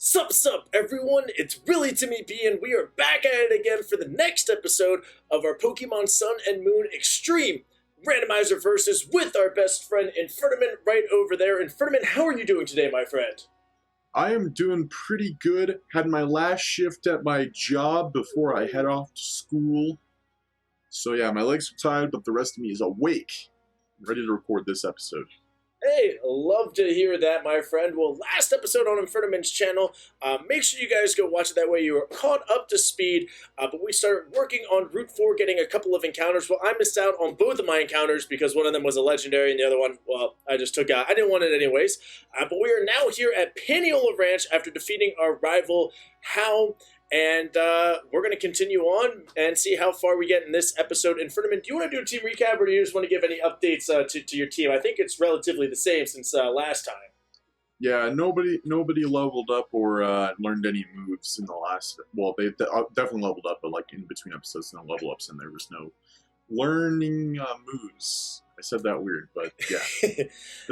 Sup Sup Everyone, it's really TimmyB and we are back at it again for the next episode of our Pokemon Sun and Moon Extreme Randomizer Versus with our best friend Infernomen right over there. Infernomen, how are you doing today, my friend? I am doing pretty good. Had my last shift at my job before I head off to school. So yeah, my legs are tired, but the rest of me is awake. I'm ready to record this episode. Hey, love to hear that, my friend. Well, last episode on Infernomen's channel, make sure you guys go watch it. That way you are caught up to speed. But we started working on Route 4, getting a couple of encounters. Well, I missed out on both of my encounters because one of them was a legendary and the other one, well, I just took out. I didn't want it anyways. But we are now here at Paniola Ranch after defeating our rival, How. And we're going to continue on and see how far we get in this episode. Infernomen, do you want to do a team recap, or do you just want to give any updates to your team? I think it's relatively the same since last time. Yeah, nobody leveled up or learned any moves in the last. Well, they definitely leveled up, but like in between episodes, no level ups, and there was no learning moves. I said that weird, but yeah.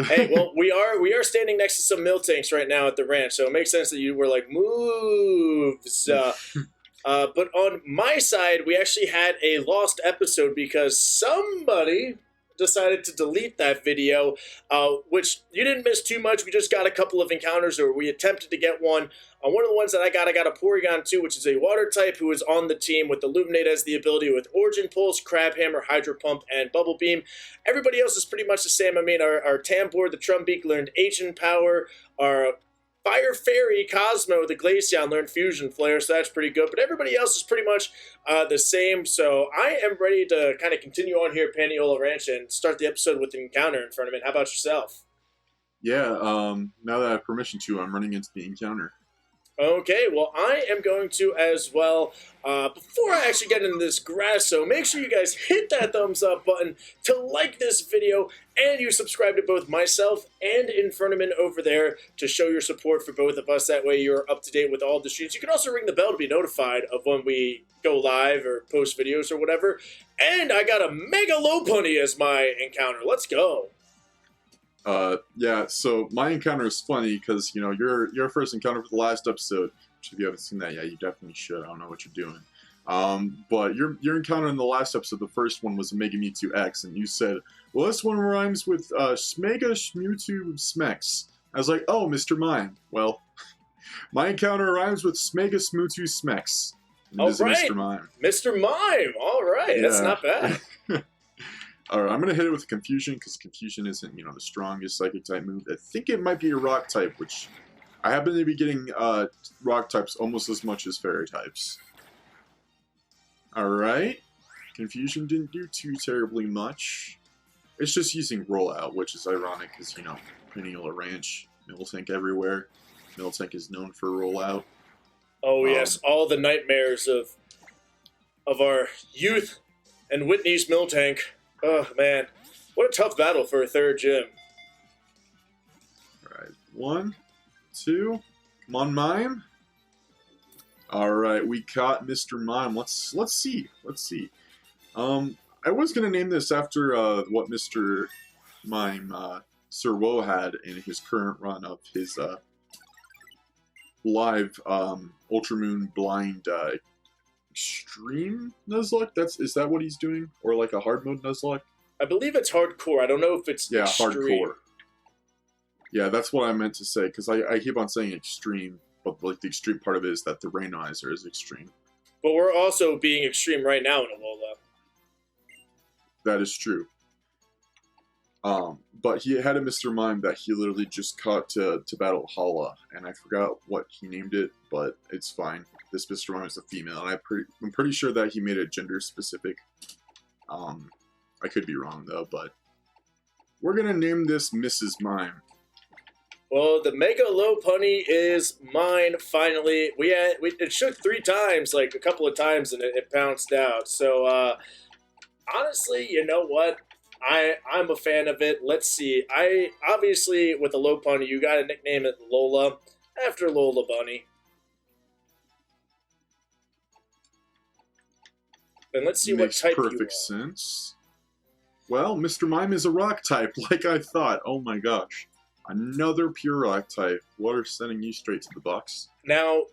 Hey, well, we are standing next to some Miltanks right now at the ranch, so it makes sense that you were like, moves. But on my side, we actually had a lost episode because somebody decided to delete that video, which you didn't miss too much. We just got a couple of encounters, or we attempted to get one. One of the ones that I got a Porygon 2, which is a water type who is on the team with Illuminate as the ability with Origin Pulse, Crab Hammer, Hydro Pump, and Bubble Beam. Everybody else is pretty much the same. I mean, our Tambour, the Trumbeak, learned Agent Power. Our Fire Fairy Cosmo, the Glaceon, learned Fusion Flare, so that's pretty good. But everybody else is pretty much the same. So I am ready to kind of continue on here at Paniola Ranch and start the episode with an encounter in front of it. How about yourself? Yeah, now that I have permission to, I'm running into the encounter. Okay, well, I am going to as well. Before I actually get into this grass, so make sure you guys hit that thumbs up button to like this video, and you subscribe to both myself and Infernomen over there to show your support for both of us. That way you're up to date with all the streams. You can also ring the bell to be notified of when we go live or post videos or whatever. And I got a Mega Lopunny as my encounter. Let's go. Yeah, so my encounter is funny because, you know, your first encounter for the last episode, which if you haven't seen that yet, you definitely should. I don't know what you're doing. But your encounter in the last episode, the first one was a Mega Mewtwo X, and you said, well, this one rhymes with Smega Mewtwo Smex. I was like, oh, Mr. Mime. Well, my encounter rhymes with Smega Mewtwo Smex. All right, Mr. Mime. Mr. Mime. All right, yeah. That's not bad. Alright, I'm going to hit it with Confusion, because Confusion isn't, you know, the strongest Psychic-type move. I think it might be a Rock-type, which I happen to be getting Rock-types almost as much as Fairy-types. Alright. Confusion didn't do too terribly much. It's just using Rollout, which is ironic, because, you know, Paniola Ranch, Miltank everywhere. Miltank is known for Rollout. Oh, yes, all the nightmares of our youth and Whitney's Miltank. Oh, man. What a tough battle for a third gym. Alright, 1, 2, come on, Mime. Alright, we caught Mr. Mime. Let's see. I was going to name this after what Mr. Mime, Sir Woe had in his current run of his live Ultramoon Blind Extreme Nuzlocke? Is that what he's doing? Or like a hard mode Nuzlocke? I believe it's hardcore. I don't know if it's extreme. Hardcore. Yeah, that's what I meant to say, because I keep on saying extreme, but like the extreme part of it is that the Randomizer is extreme. But we're also being extreme right now in Alola. That is true. But he had a Mr. Mime that he literally just caught to battle Hala, and I forgot what he named it, but it's fine. This Mr. Mime is a female, and I'm pretty sure that he made it gender specific. I could be wrong though, but we're gonna name this Mrs. Mime. Well, the Mega Lopunny is mine finally. It shook 3 times, like a couple of times, and it bounced out. So honestly, you know what? I'm a fan of it. Let's see. Obviously with the Lopunny, you got to nickname it Lola after Lola Bunny. And let's see what type you are. Makes perfect sense. Well, Mr. Mime is a rock type, like I thought. Oh my gosh. Another pure rock type. Water sending you straight to the box. Now,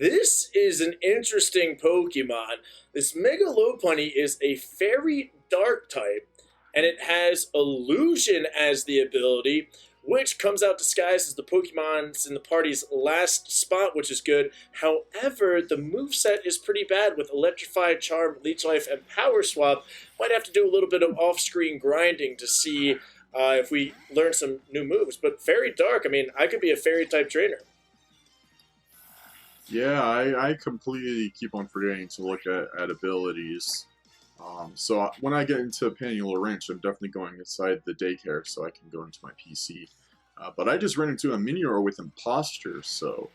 this is an interesting Pokemon. This Mega Lopunny is a Fairy Dark type, and it has Illusion as the ability, which comes out disguised as the Pokemon's in the party's last spot, which is good. However, the moveset is pretty bad with Electrify, Charm, Leech Life, and Power Swap. Might have to do a little bit of off-screen grinding to see if we learn some new moves. But Fairy Dark, I mean, I could be a Fairy-type trainer. Yeah, I completely keep on forgetting to look at abilities. So when I get into Panula Ranch, I'm definitely going inside the daycare so I can go into my PC. But I just ran into a Minior with Imposture, so...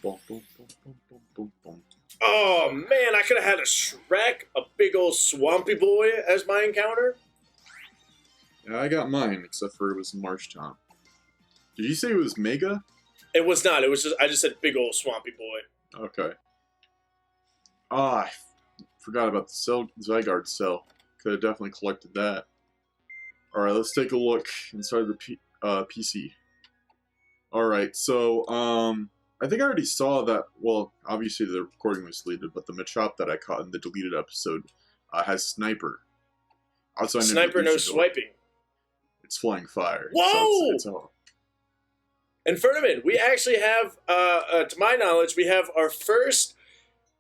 Boom, boom, boom, boom, boom, boom, boom. Oh, man, I could have had a Shrek, a big old Swampy Boy as my encounter. Yeah, I got mine, except for it was Marshtomp. Did you say it was Mega? It was not. It was just I just said big old Swampy Boy. Okay. I forgot about the Zygarde cell. Could have definitely collected that. Alright, let's take a look inside the PC. Alright, so, I think I already saw that, well, obviously the recording was deleted, but the Machop that I caught in the deleted episode has Sniper. Also, Sniper, no swiping. It's flying fire. Whoa! So Infernomen, we actually have, to my knowledge, we have our first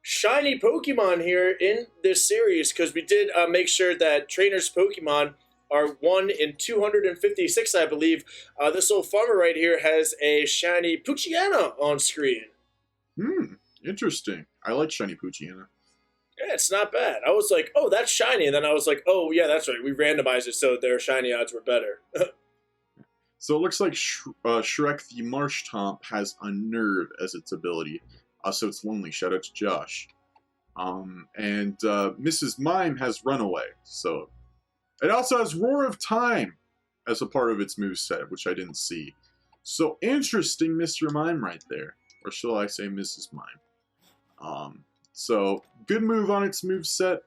shiny Pokemon here in this series, because we did make sure that trainers' Pokemon are 1 in 256, I believe. This little farmer right here has a shiny Poochyena on screen. Interesting. I like shiny Poochyena. Yeah, it's not bad. I was like, oh, that's shiny, and then I was like, oh, yeah, that's right. We randomized it so their shiny odds were better. So it looks like Shrek the Marshtomp has Unnerve as its ability. So it's Lonely. Shout out to Josh. And Mrs. Mime has Runaway. So it also has Roar of Time as a part of its moveset, which I didn't see. So interesting Mr. Mime right there. Or shall I say Mrs. Mime. So good move on its moveset.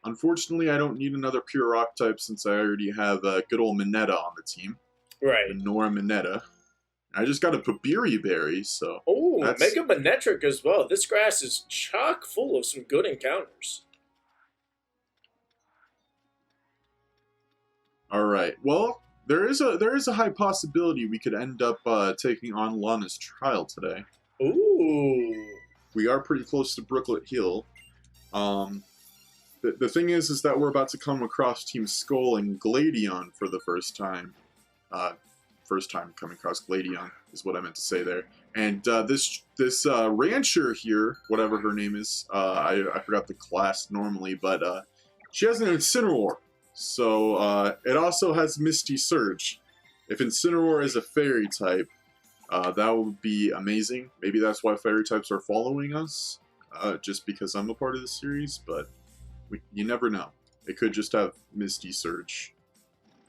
Unfortunately, I don't need another pure rock type since I already have good old Mineta on the team. Right. Nora Mineta. I just got a Papiri Berry, so... Oh, Mega Manetric as well. This grass is chock full of some good encounters. Alright, well, there is a high possibility we could end up taking on Lana's trial today. Ooh. We are pretty close to Brooklet Hill. The thing is that we're about to come across Team Skull and Gladion for the first time. First time coming across Gladion is what I meant to say there. And this rancher here, whatever her name is, I forgot the class normally, but she has an Incineroar. So it also has Misty Surge. If Incineroar is a fairy type, that would be amazing. Maybe that's why fairy types are following us, just because I'm a part of the series, but you never know. It could just have Misty Surge.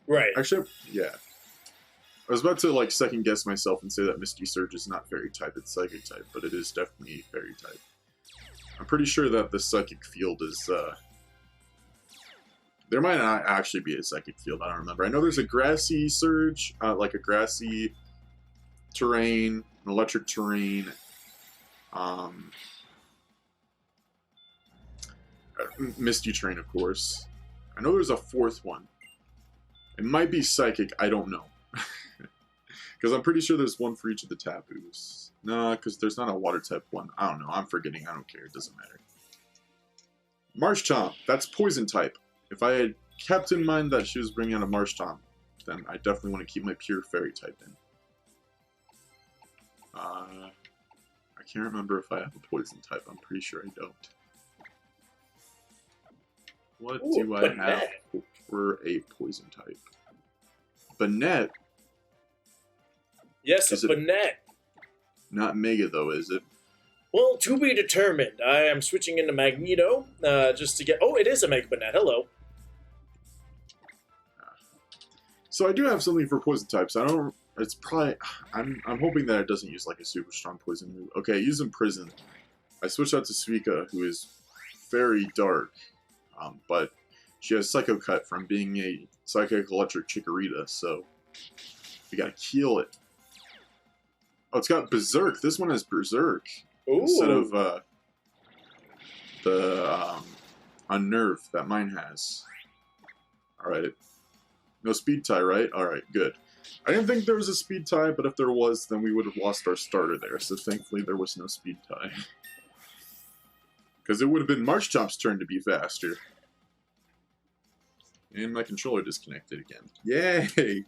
Right. Actually, yeah. I was about to like second guess myself and say that Misty Surge is not fairy type, it's psychic type, but it is definitely fairy type. I'm pretty sure that the psychic field is, there might not actually be a psychic field, I don't remember. I know there's a grassy surge, like a grassy terrain, an electric terrain, misty terrain, of course. I know there's a fourth one. It might be psychic, I don't know. Because I'm pretty sure there's one for each of the taboos. No, because there's not a water type one. I don't know. I'm forgetting. I don't care. It doesn't matter. Marshtomp. That's poison type. If I had kept in mind that she was bringing out a Marshtomp, then I definitely want to keep my pure fairy type in. I can't remember if I have a poison type. I'm pretty sure I don't. What do I have for a poison type? Banette. Yes, it's Banette. Not Mega, though, is it? Well, to be determined. I am switching into Magneto just to get... Oh, it is a Mega Banette. Hello. So I do have something for poison types. I don't... It's probably... I'm hoping that it doesn't use, like, a super strong poison move. Okay, use Imprison. I switched out to Suika, who is very dark. But she has Psycho Cut from being a Psychic Electric Chikorita, so... We gotta kill it. Oh, it's got Berserk. This one has Berserk. Ooh. Instead of the Unnerve that mine has. Alright. No speed tie, right? Alright, good. I didn't think there was a speed tie, but if there was, then we would have lost our starter there. So thankfully there was no speed tie. Because it would have been Marshchomp's turn to be faster. And my controller disconnected again. Yay!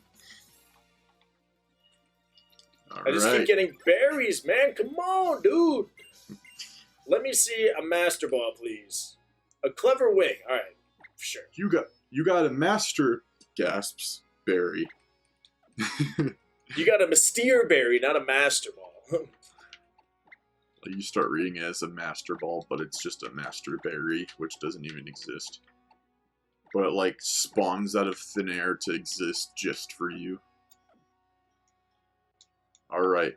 I just keep getting berries, man. Come on, dude. Let me see a Master Ball, please. A Clever Wing. All right, sure. You got a Master gasps berry. You got a Mystere Berry, not a Master Ball. You start reading it as a Master Ball, but it's just a Master Berry, which doesn't even exist. But it, like, spawns out of thin air to exist just for you. Alright.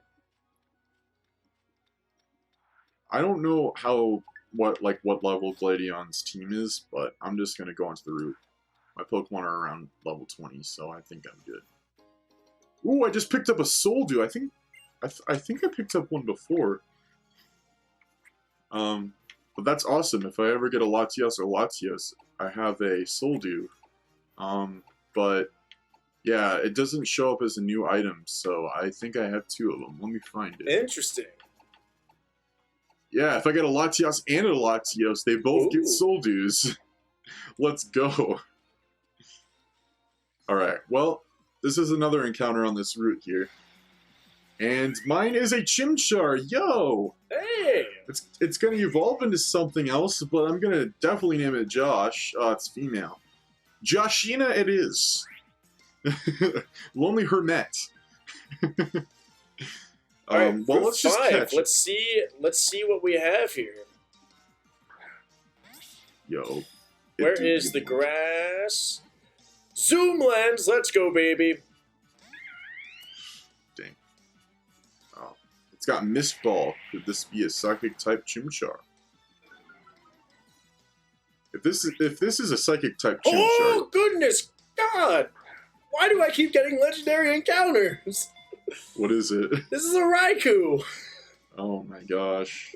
I don't know what level Gladion's team is, but I'm just gonna go onto the route. My Pokemon are around level 20, so I think I'm good. Ooh, I just picked up a Soldew. I think I picked up one before. But that's awesome. If I ever get a Latios or Latios, I have a Soldew. But yeah, it doesn't show up as a new item, so I think I have 2 of them. Let me find it. Interesting. Yeah, if I get a Latios and a Latios, they both get Soldews. Let's go. Alright, well, this is another encounter on this route here. And mine is a Chimchar, yo! Hey! It's gonna evolve into something else, but I'm gonna definitely name it Josh. It's female. Joshina it is. Lonely Hermit. Alright, well, let's just catch let's see what we have here. Yo. Where is the grass? Zoom lens, let's go, baby. Dang. Oh. It's got Mist Ball. Could this be a Psychic type Chimchar? If this is a Psychic type Chimchar. Oh goodness God! Why do I keep getting legendary encounters? What is it? This is a Raikou. Oh my gosh.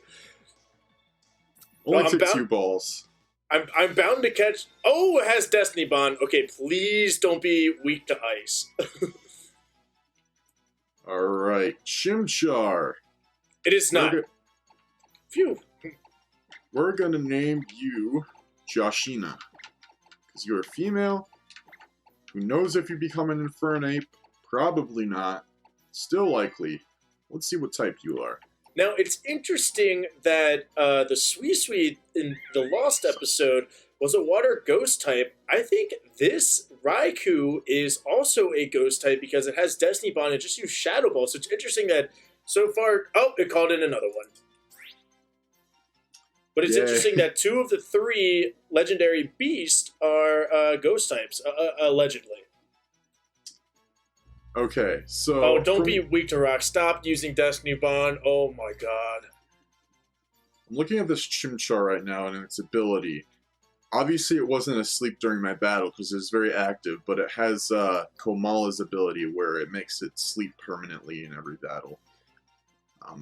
Only took 2 balls. I'm bound to catch. Oh, it has Destiny Bond. Okay, please don't be weak to ice. Alright, Chimchar. It is not. Phew. We're gonna name you Joshina. Because you're a female. Who knows if you become an Infernape? Probably not. Still likely. Let's see what type you are. Now, it's interesting that the Suicune in the Lost episode was a water ghost type. I think this Raikou is also a ghost type because it has Destiny Bond and just used Shadow Ball. So it's interesting that so far... Oh, it called in another one. But it's interesting that 2 of the 3 legendary beasts are ghost types, allegedly. Okay, so... Oh, don't be weak to rock. Stop using Destiny Bond. Oh my god. I'm looking at this Chimchar right now and its ability. Obviously, it wasn't asleep during my battle because it was very active, but it has Komala's ability where it makes it sleep permanently in every battle.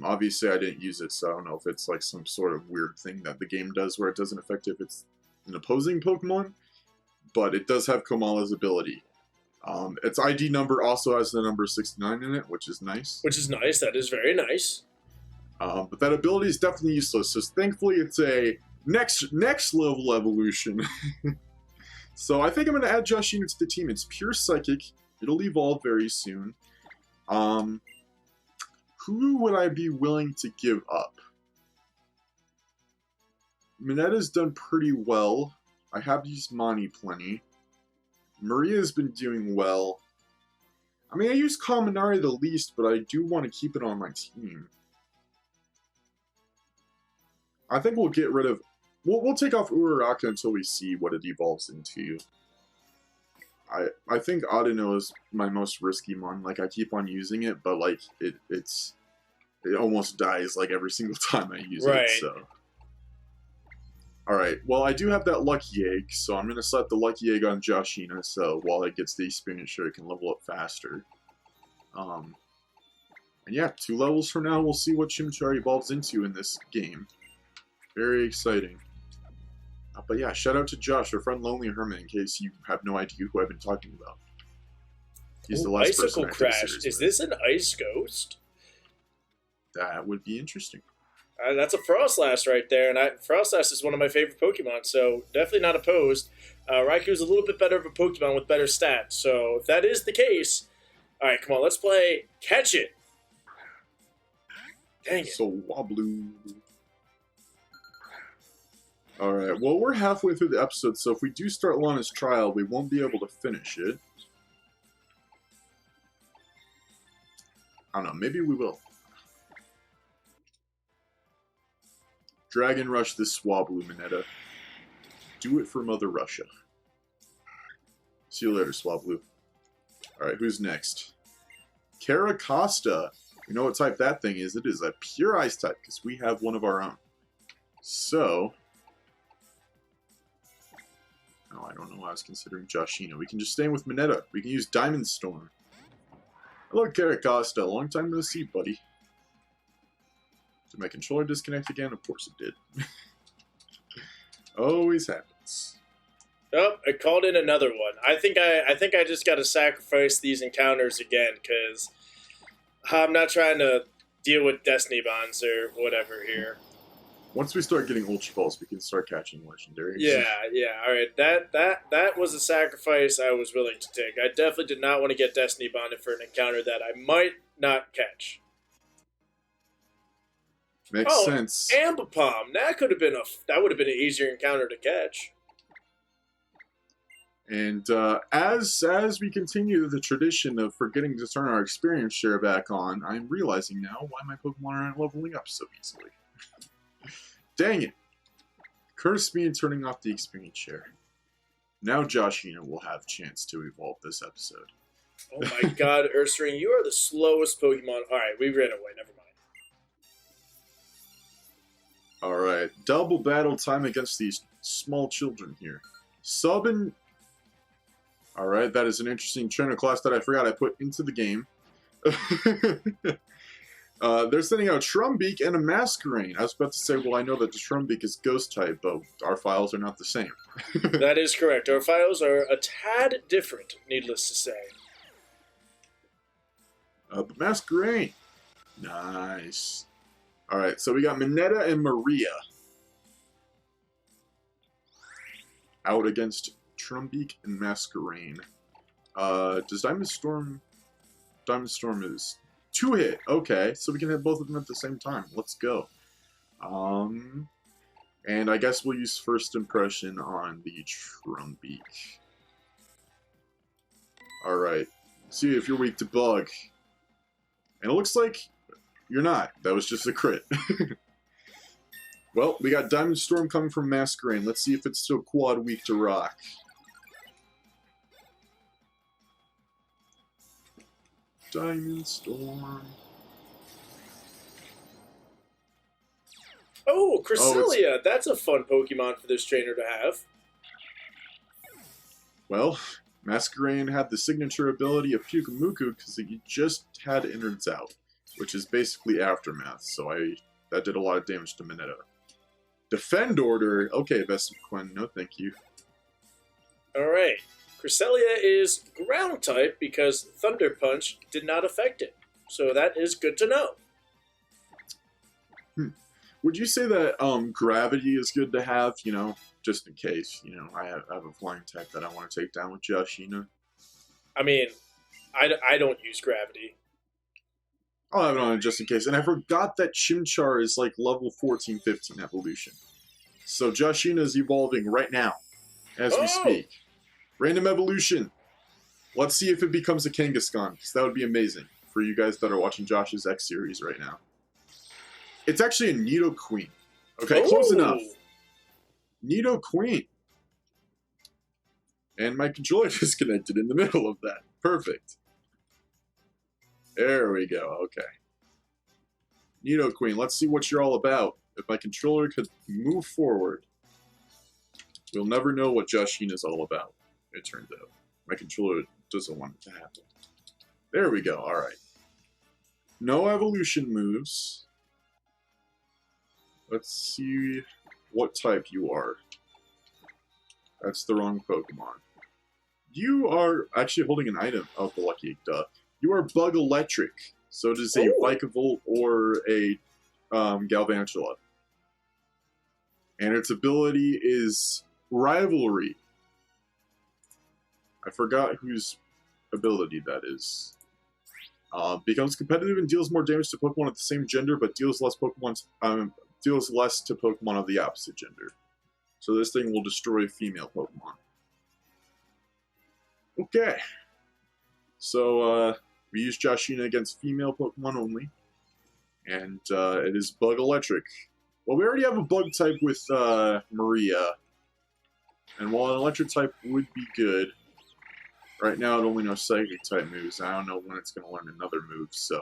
Obviously, I didn't use it, so I don't know if it's like some sort of weird thing that the game does where it doesn't affect if it's an opposing Pokemon, but it does have Komala's ability. Its ID number also has the number 69 in it, which is nice. Which is nice. That is very nice. But that ability is definitely useless, so thankfully it's a next level evolution. So I think I'm going to add Joshina to the team. It's pure Psychic. It'll evolve very soon. Who would I be willing to give up? Minetta's done pretty well. I have used Mani plenty. Maria's been doing well. I mean, I use Kaminari the least, but I do want to keep it on my team. I think we'll get rid of... We'll take off Uraraka until we see what it evolves into. I think Audino is my most risky one. Like, I keep on using it, but, like, it almost dies, like, every single time I use it, so... Alright, well, I do have that Lucky Egg, so I'm going to set the Lucky Egg on Joshina, so while it gets the experience share, it can level up faster. And yeah, 2 levels from now, we'll see what Chimchar evolves into in this game. Very exciting. But yeah, shout out to Josh, our friend Lonely Hermit, in case you have no idea who I've been talking about. He's the last person I take Crash. seriously. Is this an Ice Ghost? That would be interesting. That's a Frostlass right there, and Frostlass is one of my favorite Pokemon, so definitely not opposed. Raikou's a little bit better of a Pokemon with better stats, so if that is the case, all right, come on, let's play Catch It. Dang it. So Wablu. Alright, well, we're halfway through the episode, so if we do start Lana's trial, we won't be able to finish it. I don't know, maybe we will. Dragon Rush this Swablu, Mineta. Do it for Mother Russia. See you later, Swablu. Alright, who's next? Caracosta. You know what type that thing is? It is a pure ice type, because we have one of our own. So... Oh, I don't know why I was considering Joshina. We can just stay in with Mineta. We can use Diamond Storm. Hello, Caracosta. Long time no see, buddy. Did my controller disconnect again? Of course it did. Always happens. Oh, I called in another one. I think I just got to sacrifice these encounters again, because I'm not trying to deal with Destiny Bonds or whatever here. Once we start getting Ultra Balls, we can start catching legendaries. Yeah. All right, that was a sacrifice I was willing to take. I definitely did not want to get Destiny Bonded for an encounter that I might not catch. Makes sense. Ambipom. That would have been an easier encounter to catch. And as we continue the tradition of forgetting to turn our experience share back on, I'm realizing now why my Pokemon aren't leveling up so easily. Dang it! Curse me in turning off the experience share. Now Joshina will have a chance to evolve this episode. Oh my god, Ursaring, you are the slowest Pokemon. Alright, we ran away, never mind. Alright, double battle time against these small children here. Subin. Alright, that is an interesting trainer class that I forgot I put into the game. They're sending out Trumbeak and a Masquerain. I was about to say, well, I know that the Trumbeak is ghost type, but our files are not the same. That is correct. Our files are a tad different, needless to say. But Masquerain. Nice. Alright, so we got Mineta and Maria out against Trumbeak and Masquerain. Does Diamond Storm... Diamond Storm is... 2-hit. Okay, so we can hit both of them at the same time. Let's go. And I guess we'll use First Impression on the Trumbeak. Alright. See if you're weak to Bug. And it looks like you're not. That was just a crit. Well, we got Diamond Storm coming from Masquerain. Let's see if it's still quad weak to Rock. Diamond Storm. Oh, Cresselia! That's a fun Pokemon for this trainer to have. Well, Masquerain had the signature ability of Pyukumuku because he just had Innards out, which is basically Aftermath, so that did a lot of damage to Mineta. Defend Order! Okay, Vespiquen, no thank you. Alright. Cresselia is ground type because Thunder Punch did not affect it. So that is good to know. Would you say that Gravity is good to have, you know, just in case, you know, I have a flying tech that I want to take down with Joshina? I mean, I don't use Gravity. I'll have it on just in case. And I forgot that Chimchar is like level 14, 15 evolution. So Joshina is evolving right now, as we speak. Random evolution. Let's see if it becomes a Kangaskhan, because that would be amazing for you guys that are watching Josh's X series right now. It's actually a Nidoqueen. Okay, close enough. Nidoqueen. And my controller disconnected in the middle of that. Perfect. There we go, okay. Nidoqueen, let's see what you're all about. If my controller could move forward, we'll never know what Joshina is all about. It turns out. My controller doesn't want it to happen. There we go. All right. No evolution moves. Let's see what type you are. That's the wrong Pokemon. You are actually holding an item. Oh, the lucky duh. You are Bug Electric. So it is a Vikavolt or a Galvantula. And its ability is Rivalry. I forgot whose ability that is. Becomes competitive and deals more damage to Pokemon of the same gender, but deals less to Pokemon of the opposite gender. So this thing will destroy female Pokemon. Okay. So we use Joshina against female Pokemon only. And it is Bug Electric. Well, we already have a Bug type with Maria. And while an Electric type would be good, right now it only knows Psychic type moves. I don't know when it's going to learn another move, so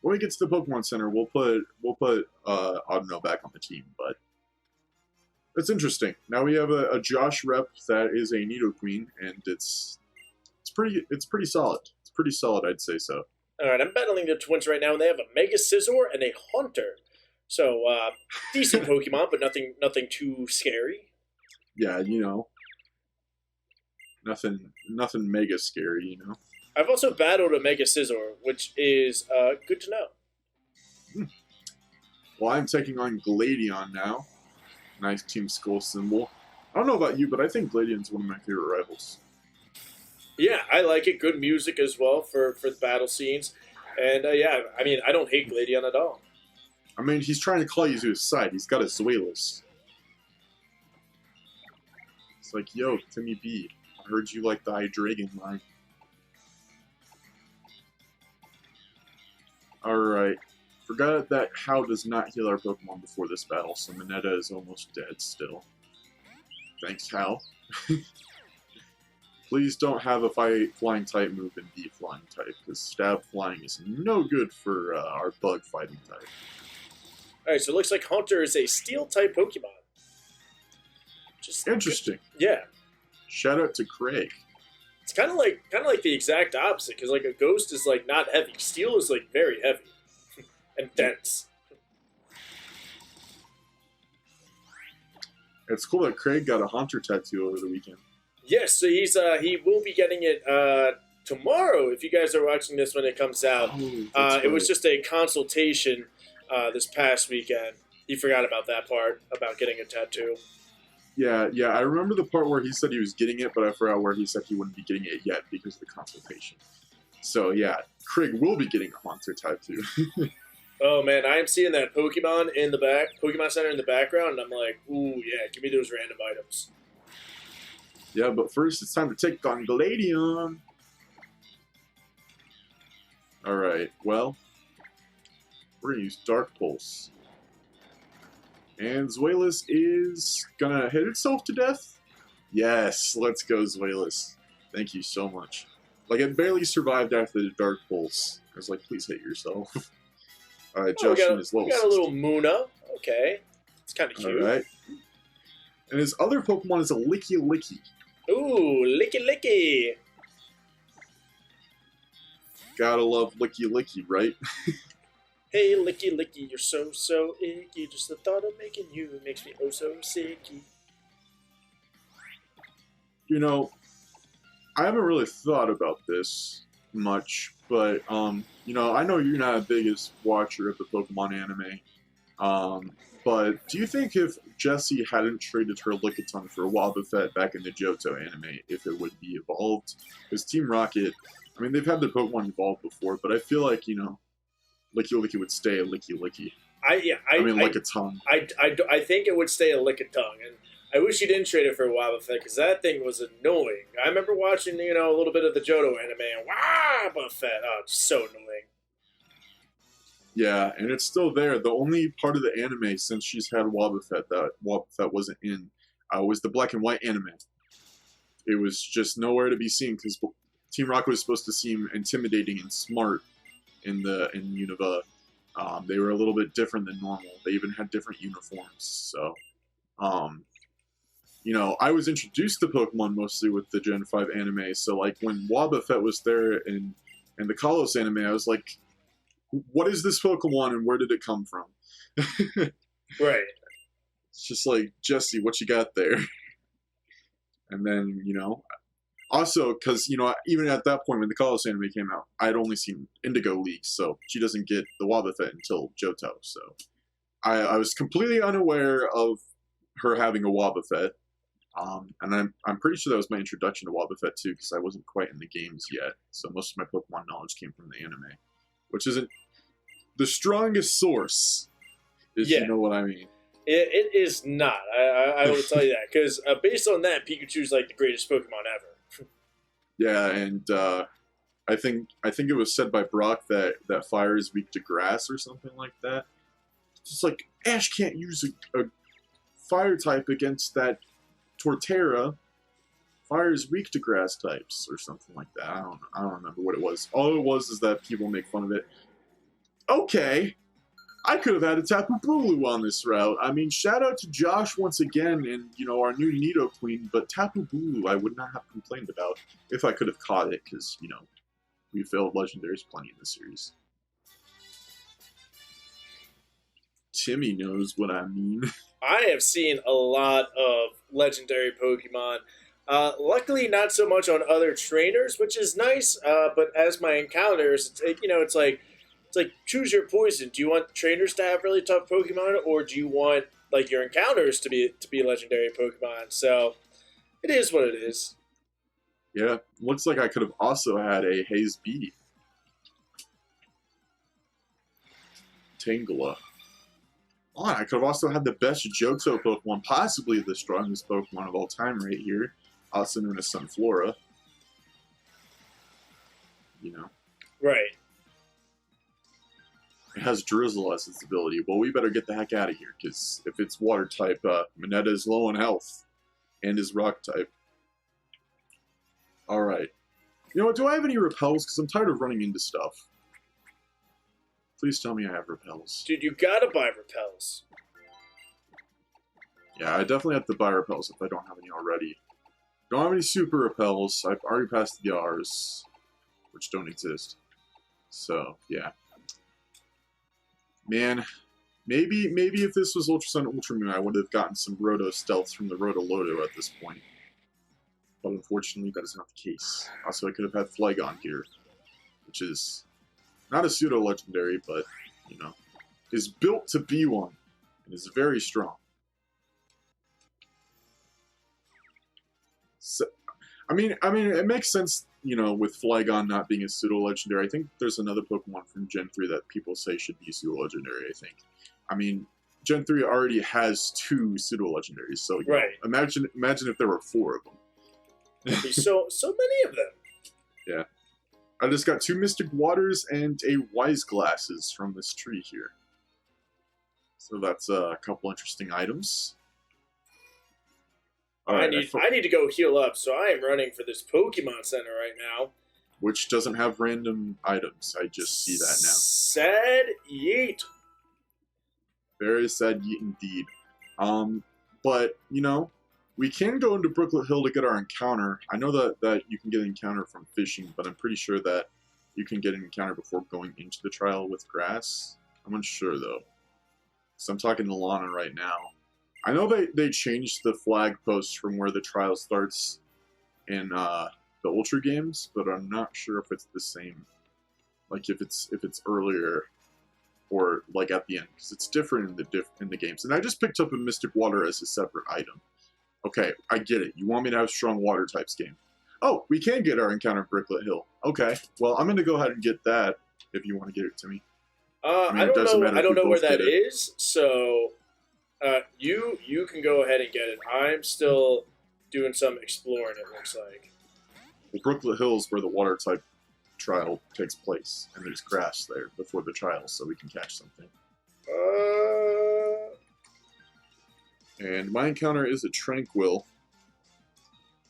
when we get to the Pokemon Center, we'll put Audino back on the team. But it's interesting. Now we have a Josh rep that is a Nidoqueen, and it's pretty solid. It's pretty solid, I'd say so. All right, I'm battling the twins right now, and they have a Mega Scizor and a Haunter. So decent Pokemon, but nothing too scary. Yeah, you know, nothing mega scary, you know. I've also battled a Mega Scizor, which is good to know. Well, I'm taking on Gladion now. Nice Team Skull symbol. I don't know about you, but I think Gladion's one of my favorite rivals. Yeah, I like it. Good music as well for the battle scenes. And yeah, I mean, I don't hate Gladion at all. I mean, he's trying to call you to his side. He's got a Zweilous. It's like, yo, TimmyB, I heard you like the iDragon line. Alright. Forgot that How does not heal our Pokemon before this battle, so Mineta is almost dead still. Thanks, How. Please don't have a flying type move and be flying type, because stab flying is no good for our bug fighting type. Alright, so it looks like Haunter is a steel type Pokemon. Just interesting. Yeah. Shout out to Craig. It's kind of like the exact opposite, because like a ghost is like not heavy. Steel is like very heavy and dense. It's cool that Craig got a Haunter tattoo over the weekend. Yes, so he will be getting it tomorrow. If you guys are watching this when it comes out, it was just a consultation this past weekend. He forgot about that part about getting a tattoo. Yeah, I remember the part where he said he was getting it, but I forgot where he said he wouldn't be getting it yet because of the consultation. So yeah, Craig will be getting a Haunter tattoo. Oh man, I am seeing that Pokemon in the Pokemon Center in the background, and I'm like, ooh yeah, give me those random items. Yeah, but first it's time to take on Gladion. Alright, well, we're going to use Dark Pulse. And Zweilous is going to hit itself to death? Yes, let's go Zweilous. Thank you so much. Like, it barely survived after the Dark Pulse. I was like, please hit yourself. Alright, Josh in his level we got a little Muna. Okay. It's kind of cute. Alright. And his other Pokemon is a Licky Licky. Ooh, Licky Licky. Gotta love Licky Licky, right? Hey, Licky Licky, you're so icky. Just the thought of making you makes me oh so sicky. You know, I haven't really thought about this much, but, you know, I know you're not the biggest watcher of the Pokemon anime, but do you think if Jessie hadn't traded her Lickitung for Wobbuffet back in the Johto anime, if it would be evolved? Because Team Rocket, I mean, they've had their Pokemon evolved before, but I feel like, you know, Licky Licky would stay a Licky Licky. I mean, Lickitung. I think it would stay a Lickitung, and I wish you didn't trade it for Wobbuffet, because that thing was annoying. I remember watching, you know, a little bit of the Johto anime, and Wobbuffet, oh, it's so annoying. Yeah, and it's still there. The only part of the anime since she's had Wobbuffet that Wobbuffet wasn't in was the black and white anime. It was just nowhere to be seen because Team Rocket was supposed to seem intimidating and smart in Unova. They were a little bit different than normal. They even had different uniforms. So, you know, I was introduced to Pokemon mostly with the Gen 5 anime, so like when Wobbuffet was there in the Kalos anime, I was like, what is this Pokemon and where did it come from? Right. It's just like, Jesse, what you got there? And then, you know, also, because, you know, even at that point when the Kalos anime came out, I'd only seen Indigo leaks, so she doesn't get the Wobbuffet until Johto, so I was completely unaware of her having a Wobbuffet, and I'm pretty sure that was my introduction to Wobbuffet too, because I wasn't quite in the games yet, so most of my Pokemon knowledge came from the anime, which isn't the strongest source, if you know what I mean. It is not. I will tell you that, because based on that, Pikachu's like the greatest Pokemon ever. Yeah, and I think it was said by Brock that fire is weak to grass or something like that. It's just like, Ash can't use a fire type against that Torterra. Fire is weak to grass types or something like that. I don't remember what it was. All it was is that people make fun of it. Okay, I could have had a Tapu Bulu on this route. I mean, shout out to Josh once again and, you know, our new Nido Queen, but Tapu Bulu I would not have complained about if I could have caught it, because, you know, we failed legendaries plenty in the series. Timmy knows what I mean. I have seen a lot of legendary Pokemon. Luckily, not so much on other trainers, which is nice. But as my encounters, it's like choose your poison. Do you want trainers to have really tough Pokemon, or do you want like your encounters to be legendary Pokemon? So it is what it is. Yeah, looks like I could have also had a Haze B. Tangela. Oh, I could have also had the best Johto Pokemon, possibly the strongest Pokemon of all time right here, also known as Sunflora. You know. Right. It has Drizzle as its ability. Well, we better get the heck out of here, because if it's water type, Mineta is low on health, and is rock type. Alright. You know what, do I have any repels? Because I'm tired of running into stuff. Please tell me I have repels. Dude, you gotta buy repels. Yeah, I definitely have to buy repels if I don't have any already. Don't have any super repels. I've already passed the R's, which don't exist. So, yeah. Man, maybe if this was Ultra Sun Ultra Moon, I would have gotten some Roto stealths from the Roto Loto at this point. But unfortunately, that is not the case. Also, I could have had Flygon here, which is not a pseudo-legendary, but, you know, is built to be one, and is very strong. So, I mean, it makes sense, you know, with Flygon not being a pseudo-legendary. I think there's another Pokemon from Gen 3 that people say should be pseudo-legendary, I think. I mean, Gen 3 already has 2 pseudo-legendaries, so, you know, imagine if there were 4 of them. There'd be so many of them. Yeah. I just got 2 Mystic Waters and a Wise Glasses from this tree here. So that's a couple interesting items. Right, I need to go heal up, so I am running for this Pokemon Center right now. Which doesn't have random items. I just see that now. Sad yeet. Very sad yeet indeed. But, you know, we can go into Brooklet Hill to get our encounter. I know that you can get an encounter from fishing, but I'm pretty sure that you can get an encounter before going into the trial with grass. I'm unsure, though. So I'm talking to Lana right now. I know they changed the flag posts from where the trial starts in the Ultra games, but I'm not sure if it's the same. Like if it's earlier or like at the end, because it's different in the games. And I just picked up a Mystic Water as a separate item. Okay, I get it. You want me to have strong water types game. Oh, we can get our encounter at Brooklet Hill. Okay, well, I'm going to go ahead and get that if you want to get it to me. I don't know where that is, so you can go ahead and get it. I'm still doing some exploring, it looks like. Well, Brooklet Hill is where the water type trial takes place, and there's grass there before the trial, so we can catch something. And my encounter is a Tranquil.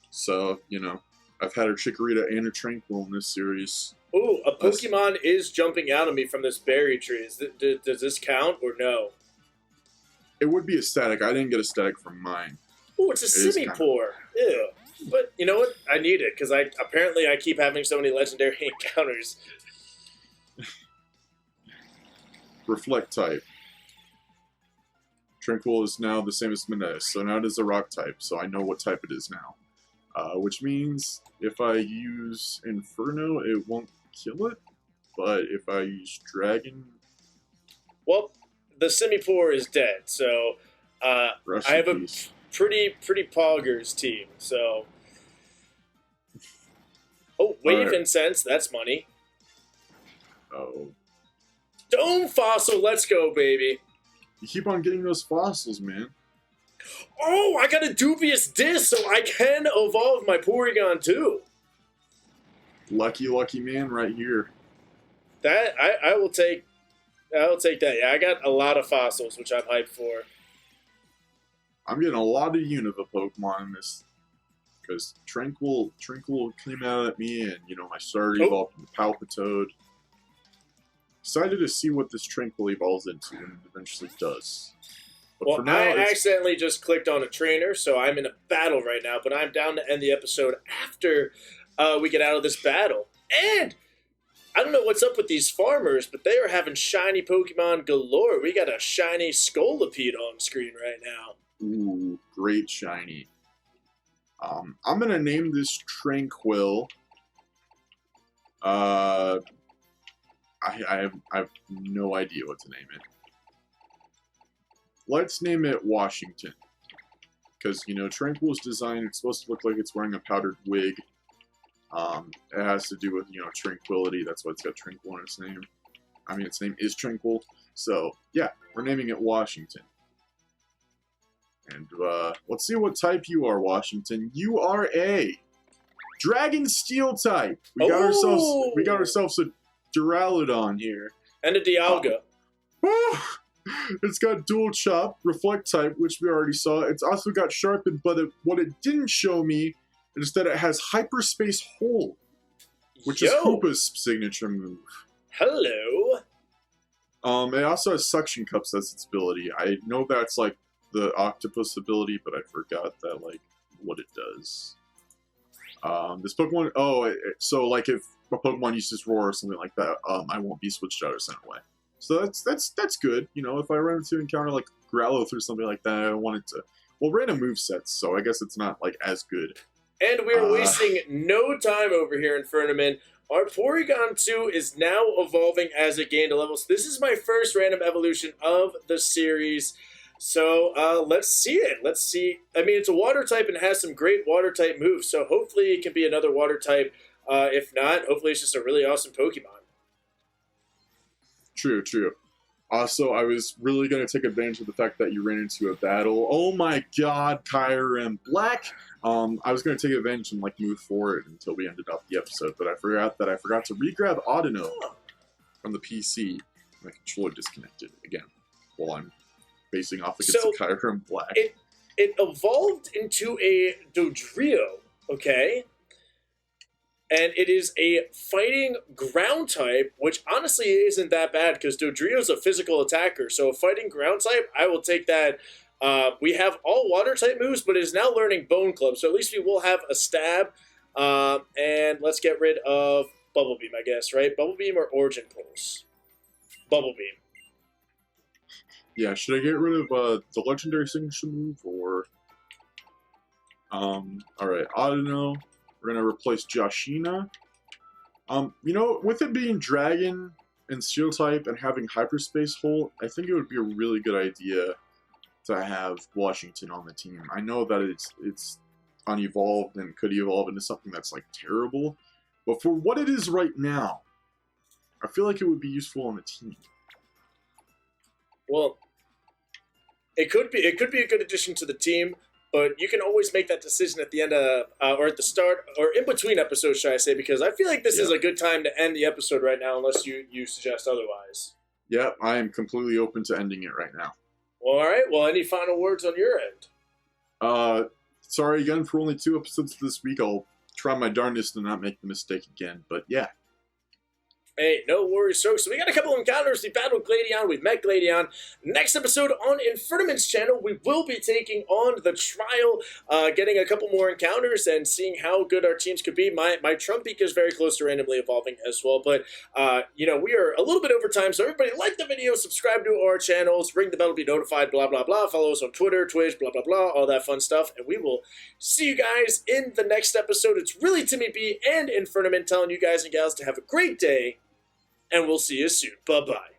So, you know, I've had a Chikorita and a Tranquil in this series. Ooh, a Pokemon is jumping out of me from this berry tree. Does this count or no? It would be a static. I didn't get a static from mine. Oh, it's a It is kind Simipour. Ew. But you know what? I need it because I keep having so many legendary encounters. Reflect type. Tranquil is now the same as Menace, so now it is a rock type, so I know what type it is now. Which means if I use Inferno, it won't kill it, but if I use Dragon... Well, the Simipour is dead, so I have a pretty poggers team, so... Oh, Wave Incense, that's money. Oh. Dome Fossil, let's go, baby. You keep on getting those fossils, man. Oh, I got a Dubious Disc, so I can evolve my Porygon too. Lucky man right here. That I will take that. Yeah, I got a lot of fossils, which I'm hyped for. I'm getting a lot of Unova Pokemon in this. Because Tranquil came out at me, and, you know, I started evolving the Palpitoad. Excited to see what this Tranquil evolves into, and it eventually does. But well, for now, I accidentally just clicked on a trainer, so I'm in a battle right now, but I'm down to end the episode after we get out of this battle. And I don't know what's up with these farmers, but they are having shiny Pokemon galore. We got a shiny Scolipede on screen right now. Ooh, great shiny. I'm gonna name this Tranquil. I have no idea what to name it. Let's name it Washington. Because, you know, Tranquil's design, it's supposed to look like it's wearing a powdered wig. It has to do with, you know, tranquility. That's why it's got Tranquil in its name. I mean, its name is Tranquil. So, yeah, we're naming it Washington. And, let's see what type you are, Washington. You are a Dragon Steel type. We got ourselves a Duraludon here. And a Dialga. It's got Dual Chop, Reflect type, which we already saw. It's also got Sharpen, but what it didn't show me is that it has Hyperspace Hold, which is Koopa's signature move. Hello. It also has Suction Cups as its ability. I know that's like the Octopus ability, but I forgot that, like, what it does. This Pokemon, so like if a Pokemon uses Roar or something like that, I won't be switched out or sent away. So that's good. You know, if I run into encounter like Growlithe or something like that, I want it to, well, random movesets, so I guess it's not like as good. And we're wasting no time over here in Infernomen. Our Porygon 2 is now evolving as it gained a level. So this is my first random evolution of the series. So let's see it. Let's see. I mean, it's a water type and has some great water type moves. So hopefully it can be another water type. If not, hopefully it's just a really awesome Pokemon. True. Also, I was really going to take advantage of the fact that you ran into a battle. Oh my god, Kyurem Black! I was going to take advantage and like move forward until we ended up the episode, but I forgot to re-grab Audino from the PC. My controller disconnected again while I'm facing off against a Kyurem Black. It evolved into a Dodrio, okay? And it is a fighting ground type, which honestly isn't that bad because Dodrio's a physical attacker. So a fighting ground type, I will take that. We have all water type moves, but it is now learning Bone Club. So at least we will have a stab. And let's get rid of Bubble Beam, I guess, right? Bubble Beam or Origin Pulse? Bubble Beam. Yeah, should I get rid of the legendary signature move or... Alright, Audino. We're going to replace Joshina. You know, with it being Dragon and Steel type and having Hyperspace Hole, I think it would be a really good idea to have Washington on the team. I know that it's unevolved and could evolve into something that's, like, terrible. But for what it is right now, I feel like it would be useful on the team. Well, it could be a good addition to the team. But you can always make that decision at the end of, or at the start, or in between episodes, should I say, because I feel like this is a good time to end the episode right now, unless you suggest otherwise. Yeah, I am completely open to ending it right now. Well, all right. Well, any final words on your end? Sorry again for only 2 episodes this week. I'll try my darndest to not make the mistake again, but yeah. Hey, no worries, folks. So we got a couple of encounters. We battled Gladion. We've met Gladion. Next episode on Infernomen's channel, we will be taking on the trial, getting a couple more encounters and seeing how good our teams could be. My Trumpeak is very close to randomly evolving as well. But, we are a little bit over time. So everybody like the video, subscribe to our channels, ring the bell to be notified, blah, blah, blah. Follow us on Twitter, Twitch, blah, blah, blah, all that fun stuff. And we will see you guys in the next episode. It's really TimmyB and Infernomen telling you guys and gals to have a great day. And we'll see you soon. Bye-bye.